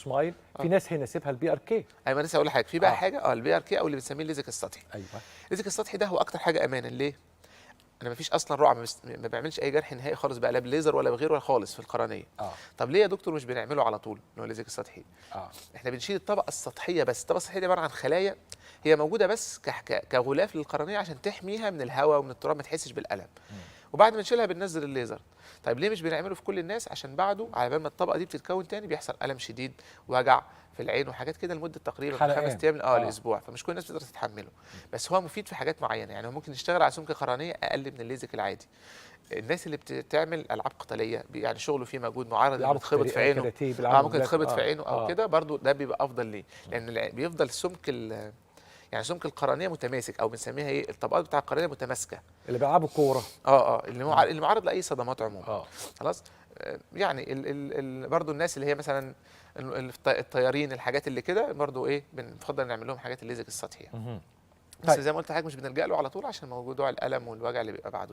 سمايل. في ناس هيناسبها البي ار كي. ايوه انا لسه هقول لحضرتك في بقى حاجه البي ار كي او اللي بنسميه الليزك السطحي. ايوه الليزك السطحي ده هو اكتر حاجه امانا. ليه؟ انا ما فيش اصلا رعب، ما بيعملش اي جرح نهائي خالص بقى، لا بليزر ولا بغيره ولا خالص في القرنيه. طب ليه يا دكتور مش بنعمله على طول اللي هو الليزك السطحي؟ احنا بنشيل الطبقه السطحيه بس. الطبقه السطحيه دي عباره عن خلايا هي موجوده بس كغلاف للقرنيه عشان تحميها من الهواء ومن التراب ما تحسش بالالم. وبعد ما نشيلها بننزل الليزر. طيب ليه مش بنعمله في كل الناس؟ عشان بعده على بال ما الطبقه دي بتتكون تاني بيحصل الم شديد، وجع في العين وحاجات كده لمده تقريبا 5 ايام لاسبوع، فمش كل الناس بتقدر تتحمله. بس هو مفيد في حاجات معينه، يعني هو ممكن يشتغل على سمك قرنيه اقل من الليزك العادي. الناس اللي بتعمل العاب قتاليه يعني شغله فيه مجهود معرض انه يتخبط في عينه، ممكن يتخبط في عينه او كده، برضو ده بيبقى افضل ليه، لان بيفضل سمك يعني سمك القرنيه متماسك، او بنسميها ايه، الطبقات بتاع القرنيه متماسكه. اللي بيلعبوا كوره اللي معرض لاي صدمات عموما. خلاص. يعني برضو الناس اللي هي مثلا الطيارين، الحاجات اللي كده برضو ايه بنفضل نعمل لهم حاجات الليزك السطحي. بس زي ما قلت لحضرتك مش بنلجأ له على طول عشان موضوع الالم والوجع اللي بيبقى بعده.